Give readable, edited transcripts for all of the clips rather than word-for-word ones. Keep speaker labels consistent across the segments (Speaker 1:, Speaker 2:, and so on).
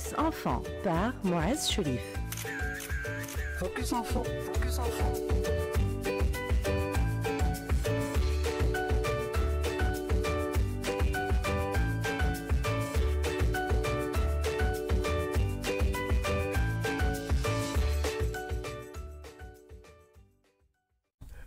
Speaker 1: Focus Enfant par Moaz Cherif.
Speaker 2: Focus Enfant, Focus Enfant.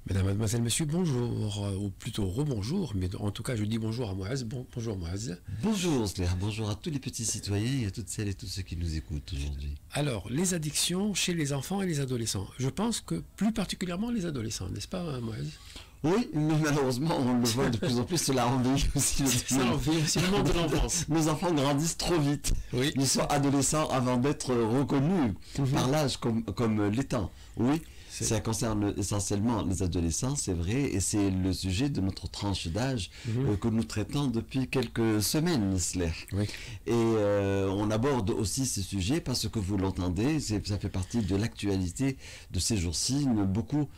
Speaker 3: Mesdames, Mademoiselles, Messieurs, bonjour, ou plutôt rebonjour, mais en tout cas je dis bonjour à Moaz. Bonjour Moaz.
Speaker 4: Bonjour Sler, bonjour à tous les petits citoyens et à toutes celles et tous ceux qui nous écoutent aujourd'hui.
Speaker 3: Alors, les addictions chez les enfants et les adolescents. Je pense que plus particulièrement les adolescents, n'est-ce pas Moaz?
Speaker 4: Oui, mais malheureusement on le voit de plus en plus, cela envahit aussi
Speaker 3: le monde de l'enfance.
Speaker 4: Nos enfants grandissent trop vite.
Speaker 3: Oui.
Speaker 4: Ils sont adolescents avant d'être reconnus par l'âge comme l'étant. Oui. Ça concerne essentiellement les adolescents, c'est vrai, et c'est le sujet de notre tranche d'âge que nous traitons depuis quelques semaines, Sler.
Speaker 3: Oui.
Speaker 4: Et on aborde aussi ces sujets parce que vous l'entendez, ça fait partie de l'actualité de ces jours-ci. Beaucoup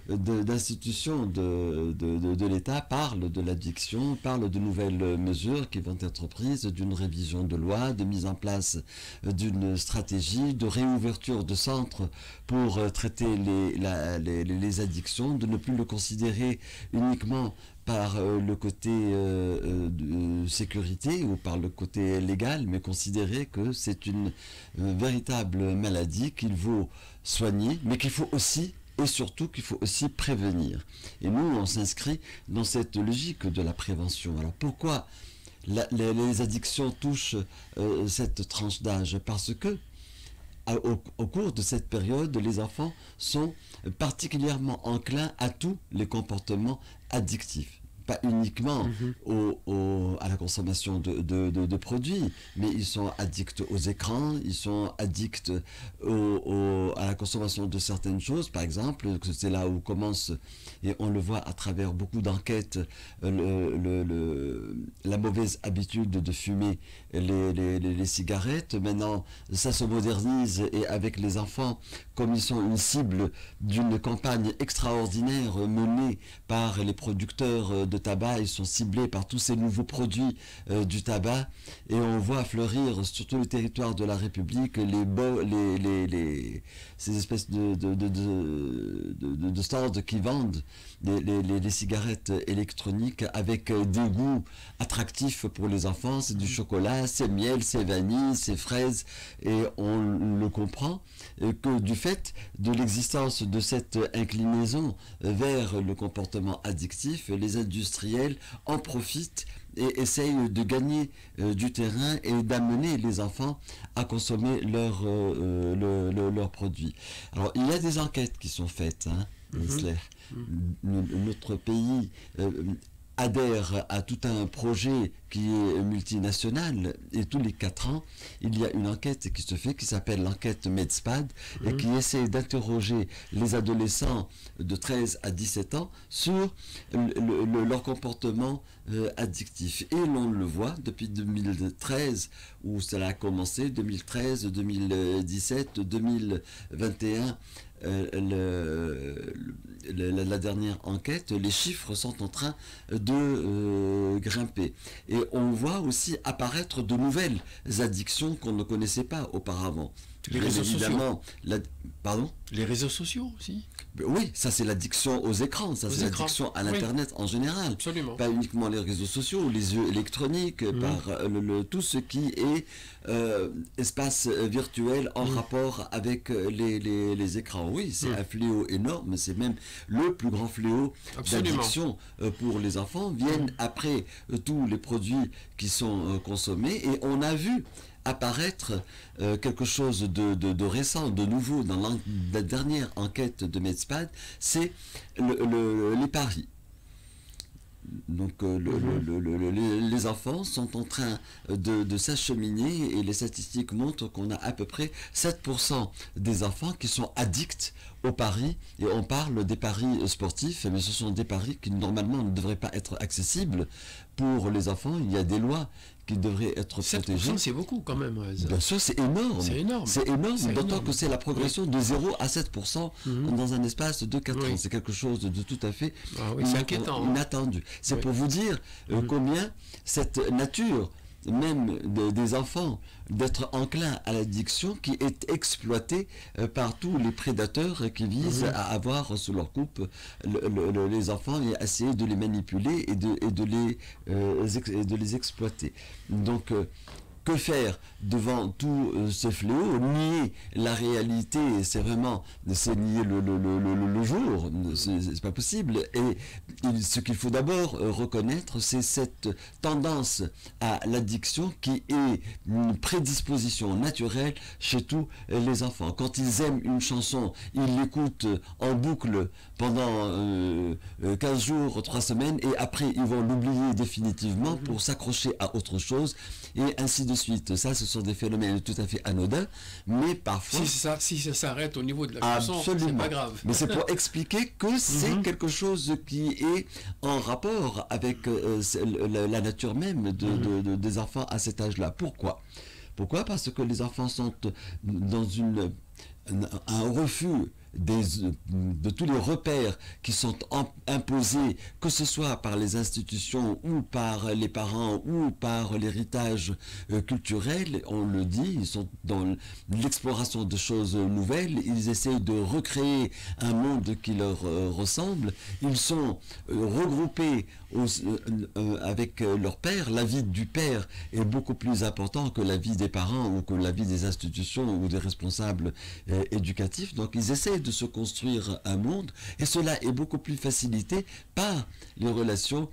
Speaker 4: d'institutions de l'État parlent de l'addiction, parlent de nouvelles mesures qui vont être prises, d'une révision de loi, de mise en place d'une stratégie, de réouverture de centres pour traiter les addictions, de ne plus le considérer uniquement par le côté de sécurité ou par le côté légal, mais considérer que c'est une véritable maladie qu'il faut soigner, mais qu'il faut aussi et surtout qu'il faut aussi prévenir. Et nous, on s'inscrit dans cette logique de la prévention. Alors pourquoi les addictions touchent cette tranche d'âge? Parce que au cours de cette période, les enfants sont particulièrement enclins à tous les comportements addictifs. Pas uniquement à la consommation de produits, mais ils sont addicts aux écrans, ils sont addicts à la consommation de certaines choses. Par exemple, c'est là où commence, et on le voit à travers beaucoup d'enquêtes, la mauvaise habitude de fumer les cigarettes. Maintenant, ça se modernise, et avec les enfants, comme ils sont une cible d'une campagne extraordinaire menée par les producteurs de tabac, ils sont ciblés par tous ces nouveaux produits du tabac, et on voit fleurir sur tout le territoire de la République ces espèces de stands qui vendent les cigarettes électroniques avec des goûts attractifs pour les enfants. C'est du chocolat, c'est miel, c'est vanille, c'est fraise, et on le comprend que du fait de l'existence de cette inclinaison vers le comportement addictif, les industriels en profitent et essayent de gagner du terrain et d'amener les enfants à consommer leurs produits. Alors il y a des enquêtes qui sont faites, notre pays adhère à tout un projet qui est multinational, et tous les 4 ans, il y a une enquête qui se fait, qui s'appelle l'enquête Medspad, et qui essaie d'interroger les adolescents de 13 à 17 ans sur leur comportement addictif. Et l'on le voit depuis 2013, où cela a commencé, 2013, 2017, 2021, la dernière enquête, les chiffres sont en train de grimper. Et on voit aussi apparaître de nouvelles addictions qu'on ne connaissait pas auparavant.
Speaker 3: Les réseaux sociaux.
Speaker 4: Pardon?
Speaker 3: Les réseaux sociaux aussi.
Speaker 4: Oui, ça c'est l'addiction aux écrans, ça c'est l'addiction à l'internet en général.
Speaker 3: Absolument.
Speaker 4: Pas uniquement les réseaux sociaux, les jeux électroniques, par tout ce qui est espace virtuel en rapport avec les écrans. Oui, c'est un fléau énorme, c'est même le plus grand fléau d'addiction pour les enfants. Viennent après tous les produits qui sont consommés, et on a vu apparaître quelque chose de récent, de nouveau dans la dernière enquête de Medspad, c'est les paris. Donc les enfants sont en train de s'acheminer, et les statistiques montrent qu'on a à peu près 7% des enfants qui sont addicts aux paris, et on parle des paris sportifs, mais ce sont des paris qui normalement ne devraient pas être accessibles pour les enfants. Il y a des lois qui devraient être protégées.
Speaker 3: 7%, c'est beaucoup quand même.
Speaker 4: Bien sûr, c'est énorme.
Speaker 3: C'est énorme.
Speaker 4: C'est énorme, d'autant que c'est la progression de 0 à 7% dans un espace de 4 ans. C'est quelque chose de tout à fait
Speaker 3: inquiétant,
Speaker 4: inattendu. C'est pour vous dire combien cette nature même des enfants d'être enclins à l'addiction qui est exploitée par tous les prédateurs qui visent à avoir sous leur coupe les enfants et essayer de les manipuler et de les exploiter. Donc, que faire devant tout ce fléau? Nier la réalité, c'est nier le jour, c'est pas possible. Et ce qu'il faut d'abord reconnaître, c'est cette tendance à l'addiction qui est une prédisposition naturelle chez tous les enfants. Quand ils aiment une chanson, ils l'écoutent en boucle pendant 15 jours, 3 semaines, et après ils vont l'oublier définitivement pour s'accrocher à autre chose, et ainsi de suite. Ça, ce sont des phénomènes tout à fait anodins, mais parfois...
Speaker 3: Si ça s'arrête au niveau de la chanson, c'est pas grave.
Speaker 4: Mais c'est pour expliquer que c'est quelque chose qui est en rapport avec la nature même des enfants à cet âge-là. Pourquoi? Parce que les enfants sont dans un refus de tous les repères qui sont imposés, que ce soit par les institutions ou par les parents ou par l'héritage culturel. On le dit, ils sont dans l'exploration de choses nouvelles, ils essayent de recréer un monde qui leur ressemble, ils sont regroupés avec leur père. La vie du père est beaucoup plus importante que la vie des parents ou que la vie des institutions ou des responsables éducatifs. Donc ils essayent de se construire un monde, et cela est beaucoup plus facilité par les relations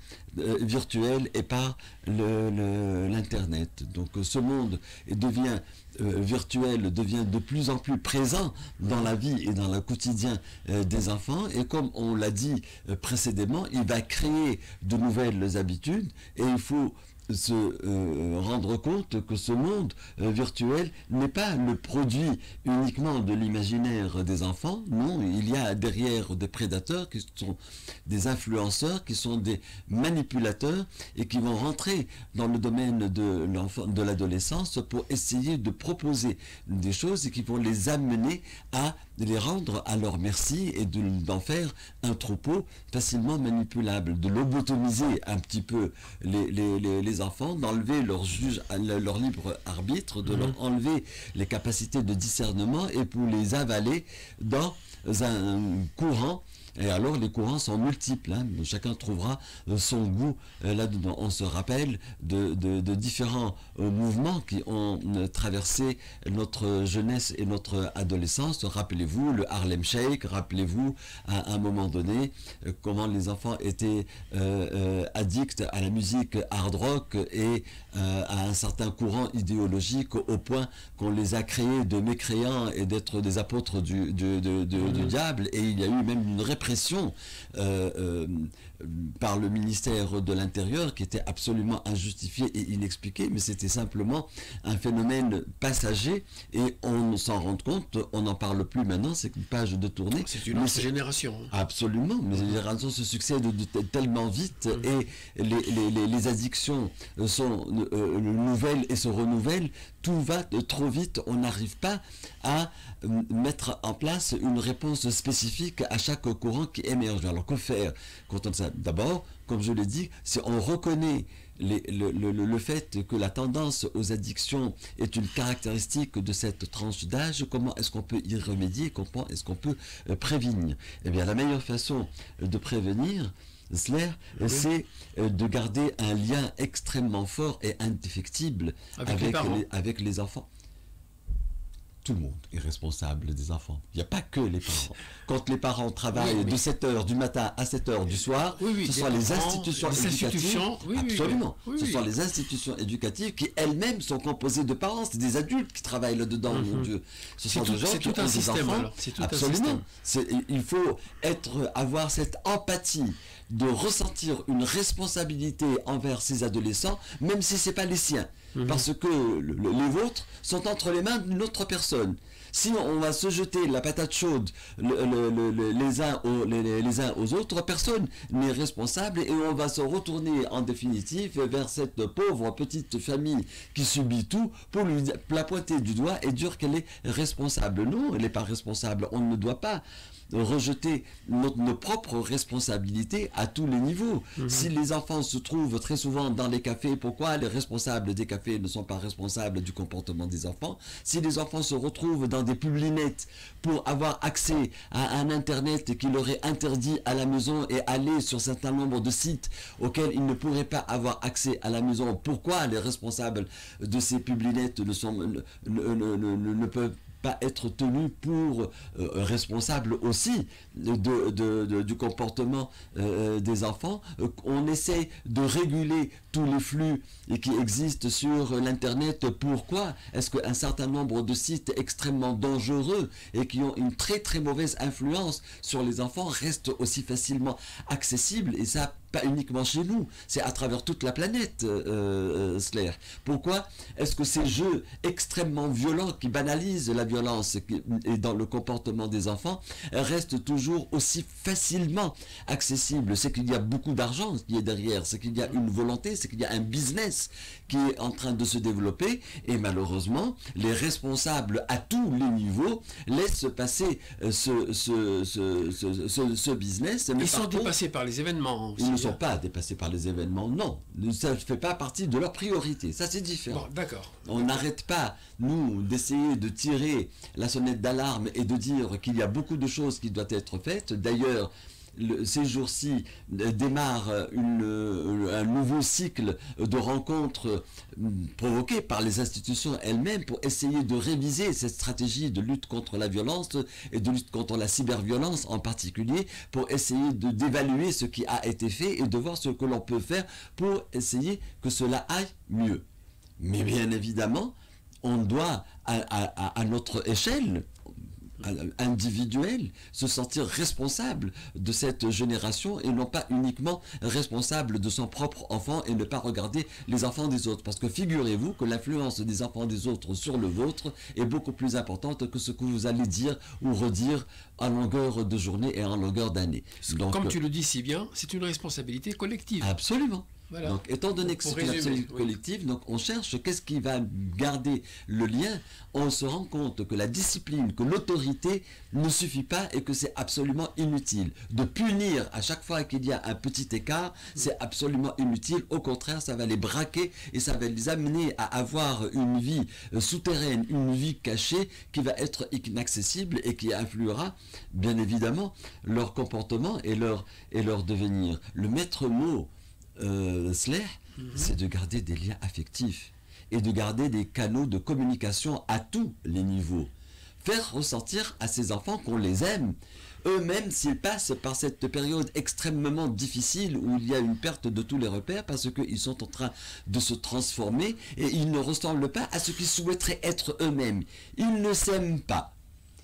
Speaker 4: virtuelles et par l'internet. Donc ce monde devient virtuel, devient de plus en plus présent dans la vie et dans le quotidien des enfants, et comme on l'a dit précédemment, il va créer de nouvelles habitudes, et il faut se rendre compte que ce monde virtuel n'est pas le produit uniquement de l'imaginaire des enfants. Non, il y a derrière des prédateurs qui sont des influenceurs, qui sont des manipulateurs et qui vont rentrer dans le domaine de l'adolescence pour essayer de proposer des choses et qui vont les amener à les rendre à leur merci et d'en faire un troupeau facilement manipulable, de lobotomiser un petit peu les enfants, d'enlever leur libre arbitre, de leur enlever les capacités de discernement et pour les avaler dans un courant. Et alors les courants sont multiples, hein. Chacun trouvera son goût là-dedans. On se rappelle de différents mouvements qui ont traversé notre jeunesse et notre adolescence. Rappelez-vous le Harlem Shake, rappelez-vous à un moment donné comment les enfants étaient addicts à la musique hard rock et à un certain courant idéologique au point qu'on les a créés de mécréants et d'être des apôtres du diable, et il y a eu même une répression par le ministère de l'Intérieur qui était absolument injustifiée et inexpliquée, mais c'était simplement un phénomène passager et on s'en rend compte, on n'en parle plus maintenant, c'est une page de tournée.
Speaker 3: C'est une autre génération.
Speaker 4: Absolument, mais les générations se succèdent tellement vite et les addictions sont nouvelles et se renouvellent, tout va trop vite, on n'arrive pas à mettre en place une réponse spécifique à chaque courant qui émerge. Alors que faire quand on sait? D'abord, comme je l'ai dit, si on reconnaît le fait que la tendance aux addictions est une caractéristique de cette tranche d'âge, comment est-ce qu'on peut y remédier, comment est-ce qu'on peut prévenir? Eh bien, la meilleure façon de prévenir, c'est de garder un lien extrêmement fort et indéfectible avec les enfants. Tout le monde est responsable des enfants. Il n'y a pas que les parents. Quand les parents travaillent de 7h du matin à 7h du soir, ce sont les institutions éducatives. Absolument. Ce sont les institutions éducatives qui elles-mêmes sont composées de parents. C'est des adultes qui travaillent là-dedans, mon Dieu. Ce sont des gens qui ont des enfants. Absolument. Il faut avoir cette empathie de ressentir une responsabilité envers ces adolescents, même si ce n'est pas les siens. Parce que les vôtres sont entre les mains d'une autre personne. Si on va se jeter la patate chaude les uns aux autres, personne n'est responsable et on va se retourner en définitive vers cette pauvre petite famille qui subit tout pour la pointer du doigt et dire qu'elle est responsable. Non, elle n'est pas responsable. On ne doit pas rejeter nos propres responsabilités à tous les niveaux. Si les enfants se trouvent très souvent dans les cafés, pourquoi les responsables des cafés fait ne sont pas responsables du comportement des enfants. Si les enfants se retrouvent dans des publinettes pour avoir accès à un Internet qui leur est interdit à la maison et aller sur un certain nombre de sites auxquels ils ne pourraient pas avoir accès à la maison, pourquoi les responsables de ces publinettes ne peuvent pas être tenus pour responsables aussi du comportement des enfants? On essaie de réguler tous les flux qui existent sur l'Internet. Pourquoi est-ce qu'un certain nombre de sites extrêmement dangereux et qui ont une très très mauvaise influence sur les enfants restent aussi facilement accessibles? Et ça, pas uniquement chez nous, c'est à travers toute la planète, Slair. Pourquoi est-ce que ces jeux extrêmement violents qui banalisent la violence et dans le comportement des enfants restent toujours aussi facilement accessibles? C'est qu'il y a beaucoup d'argent qui est derrière, c'est qu'il y a une volonté, c'est qu'il y a un business qui est en train de se développer, et malheureusement, les responsables à tous les niveaux laissent passer ce business.
Speaker 3: Ils sont dépassés par les événements aussi.
Speaker 4: Ils ne sont pas dépassés par les événements, non. Ça ne fait pas partie de leur priorité. Ça, c'est différent.
Speaker 3: Bon, d'accord.
Speaker 4: On n'arrête pas, nous, d'essayer de tirer la sonnette d'alarme et de dire qu'il y a beaucoup de choses qui doivent être faites. D'ailleurs, ces jours-ci démarre un nouveau cycle de rencontres provoquées par les institutions elles-mêmes pour essayer de réviser cette stratégie de lutte contre la violence et de lutte contre la cyberviolence en particulier, pour essayer d'évaluer ce qui a été fait et de voir ce que l'on peut faire pour essayer que cela aille mieux. Mais bien évidemment, on doit, à notre échelle individuelle, se sentir responsable de cette génération et non pas uniquement responsable de son propre enfant et ne pas regarder les enfants des autres. Parce que figurez-vous que l'influence des enfants des autres sur le vôtre est beaucoup plus importante que ce que vous allez dire ou redire en longueur de journée et en longueur d'année. Donc,
Speaker 3: comme tu le dis si bien, c'est une responsabilité collective.
Speaker 4: Absolument.
Speaker 3: Voilà.
Speaker 4: Donc, étant donné que c'est une responsabilité collective, donc on cherche qu'est-ce qui va garder le lien. On se rend compte que la discipline, que l'autorité ne suffit pas et que c'est absolument inutile. De punir à chaque fois qu'il y a un petit écart, c'est absolument inutile. Au contraire, ça va les braquer et ça va les amener à avoir une vie souterraine, une vie cachée qui va être inaccessible et qui influera bien évidemment leur comportement et leur devenir. Le maître mot Slair, c'est de garder des liens affectifs et de garder des canaux de communication à tous les niveaux. Faire ressentir à ces enfants qu'on les aime, eux-mêmes s'ils passent par cette période extrêmement difficile où il y a une perte de tous les repères parce qu'ils sont en train de se transformer et ils ne ressemblent pas à ce qu'ils souhaiteraient être eux-mêmes. Ils ne s'aiment pas.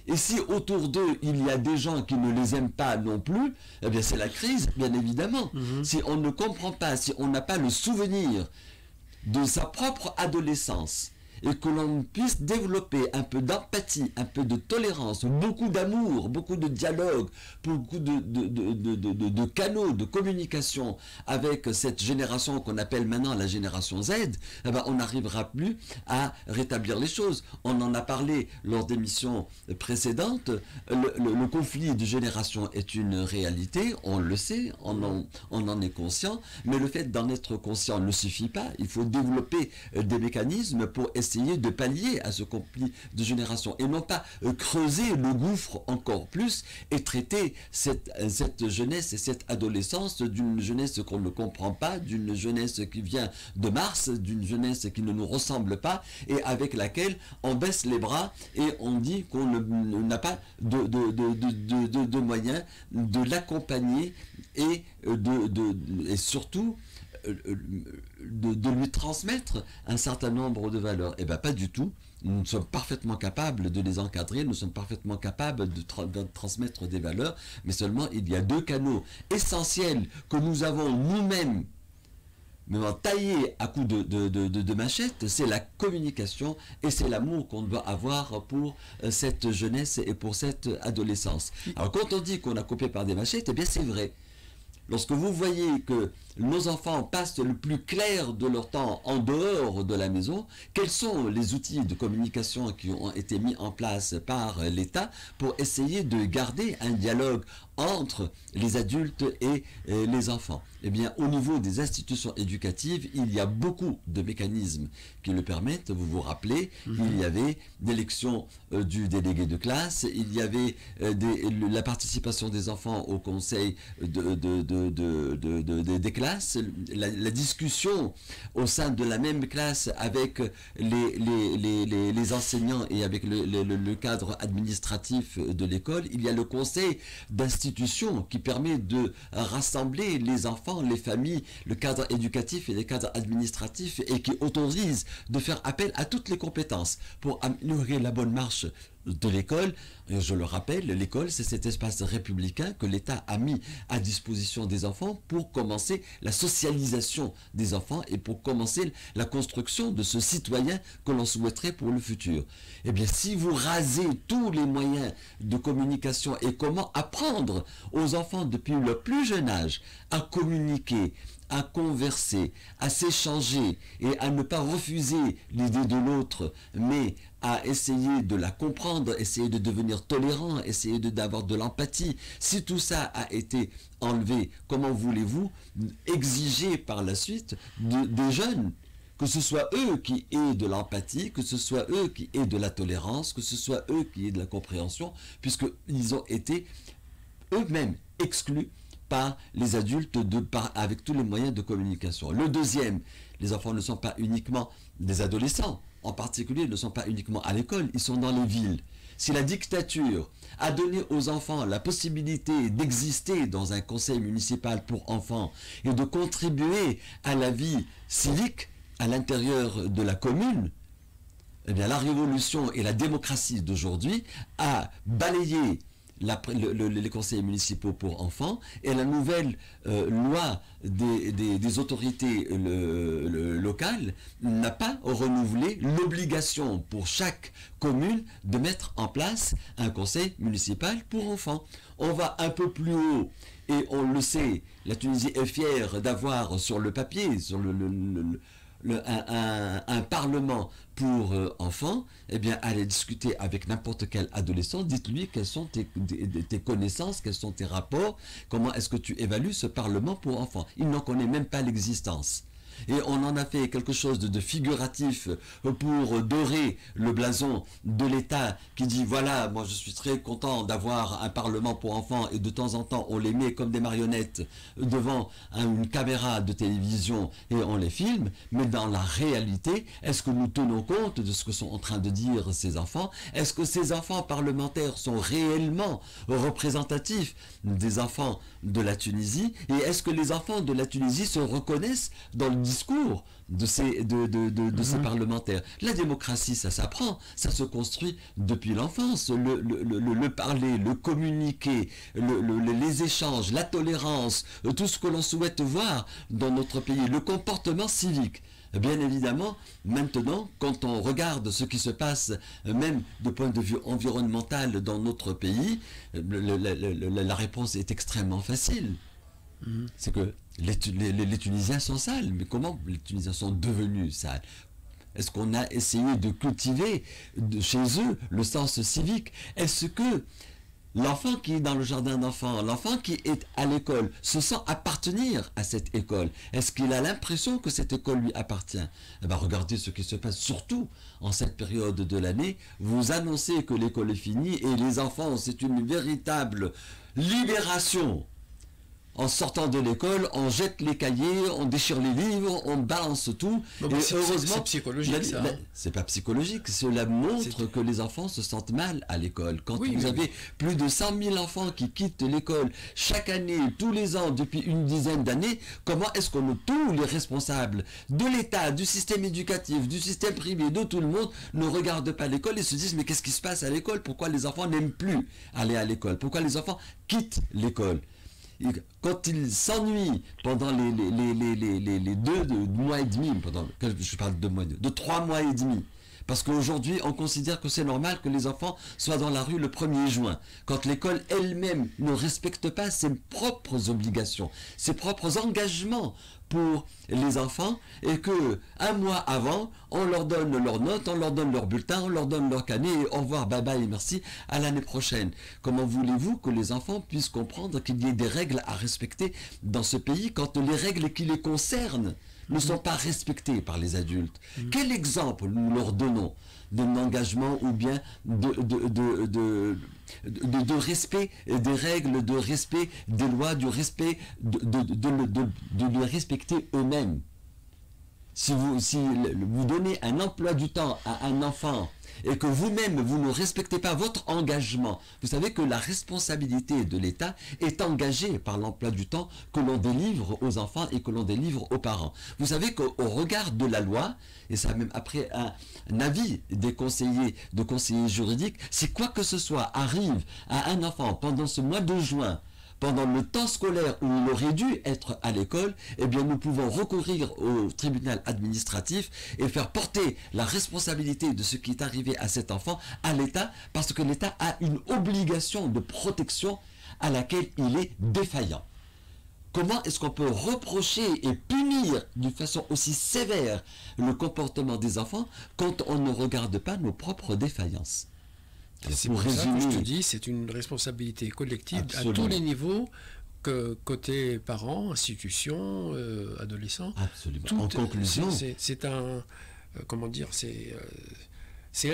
Speaker 4: Et si autour d'eux, il y a des gens qui ne les aiment pas non plus, eh bien c'est la crise, bien évidemment. Si on ne comprend pas, si on n'a pas le souvenir de sa propre adolescence, et que l'on puisse développer un peu d'empathie, un peu de tolérance, beaucoup d'amour, beaucoup de dialogue, beaucoup de canaux de communication avec cette génération qu'on appelle maintenant la génération Z, eh ben on n'arrivera plus à rétablir les choses. On en a parlé lors d'émissions précédentes, le conflit de génération est une réalité, on le sait, on en est conscient, mais le fait d'en être conscient ne suffit pas, il faut développer des mécanismes pour essayer de pallier à ce conflit de génération et non pas creuser le gouffre encore plus et traiter cette jeunesse et cette adolescence d'une jeunesse qu'on ne comprend pas, d'une jeunesse qui vient de Mars, d'une jeunesse qui ne nous ressemble pas et avec laquelle on baisse les bras et on dit qu'on n'a pas de moyens de l'accompagner et surtout de lui transmettre un certain nombre de valeurs. Eh bien pas du tout. Nous sommes parfaitement capables de les encadrer, nous sommes parfaitement capables de transmettre des valeurs, mais seulement il y a deux canaux essentiels que nous avons nous-mêmes taillés à coups de machette, c'est la communication et c'est l'amour qu'on doit avoir pour cette jeunesse et pour cette adolescence. Alors quand on dit qu'on a coupé par des machettes, eh bien c'est vrai. lorsque vous voyez que nos enfants passent le plus clair de leur temps en dehors de la maison, quels sont les outils de communication qui ont été mis en place par l'État pour essayer de garder un dialogue entre les adultes et les enfants? Eh bien, au niveau des institutions éducatives, il y a beaucoup de mécanismes qui le permettent. Vous vous rappelez, il y avait l'élection du délégué de classe, il y avait la participation des enfants au conseil des classes, la discussion au sein de la même classe avec les enseignants et avec le cadre administratif de l'école. Il y a le conseil d'institution qui permet de rassembler les enfants, les familles, le cadre éducatif et le cadre administratif, et qui autorise de faire appel à toutes les compétences pour améliorer la bonne marche de l'école. Je le rappelle, l'école, c'est cet espace républicain que l'État a mis à disposition des enfants pour commencer la socialisation des enfants et pour commencer la construction de ce citoyen que l'on souhaiterait pour le futur. Eh bien, si vous rasez tous les moyens de communication et comment apprendre aux enfants depuis le plus jeune âge à communiquer, à converser, à s'échanger et à ne pas refuser l'idée de l'autre, mais à essayer de la comprendre, essayer de devenir tolérant, essayer d'avoir de l'empathie. Si tout ça a été enlevé, comment voulez-vous exiger par la suite des jeunes que ce soit eux qui aient de l'empathie, que ce soit eux qui aient de la tolérance, que ce soit eux qui aient de la compréhension, puisqu'ils ont été eux-mêmes exclus par les adultes avec tous les moyens de communication. Le deuxième, les enfants ne sont pas uniquement des adolescents, en particulier ne sont pas uniquement à l'école, ils sont dans les villes. Si la dictature a donné aux enfants la possibilité d'exister dans un conseil municipal pour enfants et de contribuer à la vie civique à l'intérieur de la commune, eh bien la révolution et la démocratie d'aujourd'hui a balayé les conseils municipaux pour enfants, et la nouvelle loi des autorités locales n'a pas renouvelé l'obligation pour chaque commune de mettre en place un conseil municipal pour enfants. On va un peu plus haut, et on le sait, la Tunisie est fière d'avoir sur le papier, sur un parlement pour enfants. Eh bien, allez discuter avec n'importe quel adolescent, dites-lui quelles sont tes connaissances, quels sont tes rapports, comment est-ce que tu évalues ce parlement pour enfants. Il n'en connaît même pas l'existence. Et on en a fait quelque chose de figuratif pour dorer le blason de l'État qui dit voilà, moi je suis très content d'avoir un parlement pour enfants, et de temps en temps on les met comme des marionnettes devant une caméra de télévision et on les filme. Mais dans la réalité, est-ce que nous tenons compte de ce que sont en train de dire ces enfants? Est-ce que ces enfants parlementaires sont réellement représentatifs des enfants de la Tunisie? Et est-ce que les enfants de la Tunisie se reconnaissent dans le discours de ces parlementaires? La démocratie, ça s'apprend, ça se construit depuis l'enfance. Le parler, le communiquer, les échanges, la tolérance, tout ce que l'on souhaite voir dans notre pays, le comportement civique. Bien évidemment, maintenant, quand on regarde ce qui se passe, même de point de vue environnemental dans notre pays, la réponse est extrêmement facile. C'est que les Tunisiens sont sales. Mais comment les Tunisiens sont devenus sales? Est-ce qu'on a essayé de cultiver chez eux le sens civique? Est-ce que l'enfant qui est dans le jardin d'enfants, l'enfant qui est à l'école, se sent appartenir à cette école? Est-ce qu'il a l'impression que cette école lui appartient? Eh bien, regardez ce qui se passe, surtout en cette période de l'année. Vous annoncez que l'école est finie et les enfants, c'est une véritable libération. En sortant de l'école, on jette les cahiers, on déchire les livres, on balance tout.
Speaker 3: Non,
Speaker 4: et heureusement,
Speaker 3: c'est psychologique, ça.
Speaker 4: C'est pas psychologique, cela montre que les enfants se sentent mal à l'école. Quand vous avez plus de 100 000 enfants qui quittent l'école chaque année, tous les ans, depuis une dizaine d'années, comment est-ce que tous les responsables de l'État, du système éducatif, du système privé, de tout le monde, ne regardent pas l'école et se disent mais qu'est-ce qui se passe à l'école? Pourquoi les enfants n'aiment plus aller à l'école? Pourquoi les enfants quittent l'école? Quand ils s'ennuient pendant les 2 mois et demi, je parle de 2 mois, de 3 mois et demi, Parce qu'aujourd'hui, on considère que c'est normal que les enfants soient dans la rue le 1er juin, quand l'école elle-même ne respecte pas ses propres obligations, ses propres engagements pour les enfants, et que un mois avant, on leur donne leurs notes, on leur donne leur bulletin, on leur donne leur canet, et au revoir, bye bye et merci, à l'année prochaine. Comment voulez-vous que les enfants puissent comprendre qu'il y ait des règles à respecter dans ce pays quand les règles qui les concernent ne sont pas respectées par les adultes? Quel exemple nous leur donnons d'un engagement ou bien de respect des règles, de respect des lois, du respect de les respecter eux-mêmes? Si vous donnez un emploi du temps à un enfant et que vous-même, vous ne respectez pas votre engagement, vous savez que la responsabilité de l'État est engagée par l'emploi du temps que l'on délivre aux enfants et que l'on délivre aux parents. Vous savez qu'au regard de la loi, et ça même après un avis des conseillers juridiques, si quoi que ce soit arrive à un enfant pendant ce mois de juin, pendant le temps scolaire où il aurait dû être à l'école, eh bien nous pouvons recourir au tribunal administratif et faire porter la responsabilité de ce qui est arrivé à cet enfant à l'État, parce que l'État a une obligation de protection à laquelle il est défaillant. Comment est-ce qu'on peut reprocher et punir d'une façon aussi sévère le comportement des enfants quand on ne regarde pas nos propres défaillances?
Speaker 3: C'est pour ça que je te dis, c'est une responsabilité collective. Absolument. À tous les niveaux, que côté parents, institutions, adolescents.
Speaker 4: Absolument.
Speaker 3: Tout,
Speaker 4: en conclusion,
Speaker 3: c'est un, comment dire, c'est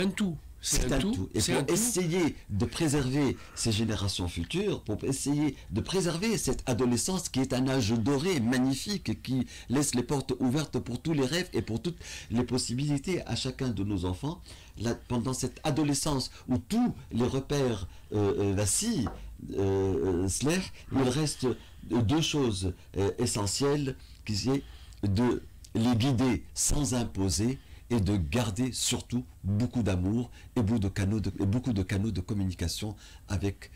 Speaker 3: un tout.
Speaker 4: C'est un tout. Et pour essayer de préserver ces générations futures, pour essayer de préserver cette adolescence qui est un âge doré, magnifique, qui laisse les portes ouvertes pour tous les rêves et pour toutes les possibilités à chacun de nos enfants, pendant cette adolescence où tous les repères vacillent, il reste deux choses essentielles, qui est de les guider sans imposer, et de garder surtout beaucoup d'amour et beaucoup de canaux de communication avec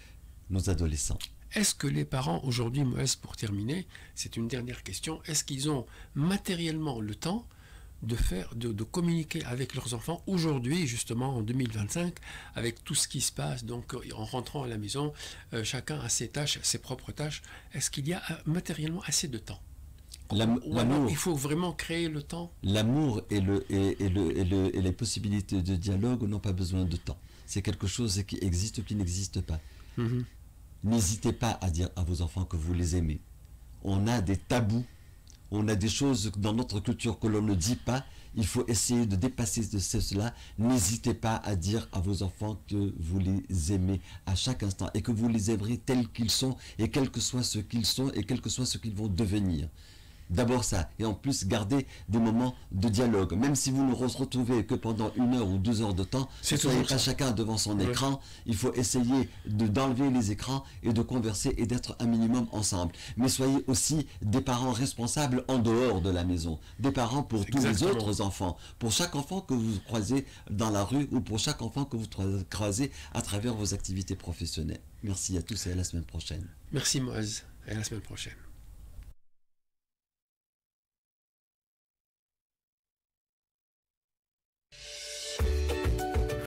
Speaker 4: nos adolescents.
Speaker 3: Est-ce que les parents aujourd'hui, Moïse, pour terminer, c'est une dernière question, est-ce qu'ils ont matériellement le temps de communiquer avec leurs enfants aujourd'hui, justement en 2025, avec tout ce qui se passe, donc en rentrant à la maison, chacun a ses tâches, ses propres tâches, est-ce qu'il y a matériellement assez de temps?
Speaker 4: L'amour,
Speaker 3: il faut vraiment créer le temps.
Speaker 4: L'amour et les possibilités de dialogue n'ont pas besoin de temps. C'est quelque chose qui existe ou qui n'existe pas. N'hésitez pas à dire à vos enfants que vous les aimez. On a des tabous, on a des choses dans notre culture que l'on ne dit pas. Il faut essayer de dépasser cela. N'hésitez pas à dire à vos enfants que vous les aimez à chaque instant et que vous les aimerez tels qu'ils sont, et quel que soit ce qu'ils sont et quel que soit ce qu'ils vont devenir. D'abord ça, et en plus garder des moments de dialogue. Même si vous ne vous retrouvez que pendant 1 heure ou 2 heures de temps, ne soyez pas chacun devant son écran. Il faut essayer d'enlever les écrans et de converser et d'être un minimum ensemble. Mais soyez aussi des parents responsables en dehors de la maison. Des parents pour tous les autres enfants. Pour chaque enfant que vous croisez dans la rue ou pour chaque enfant que vous croisez à travers vos activités professionnelles. Merci à tous et à la semaine prochaine.
Speaker 3: Merci Moïse, et à la semaine prochaine.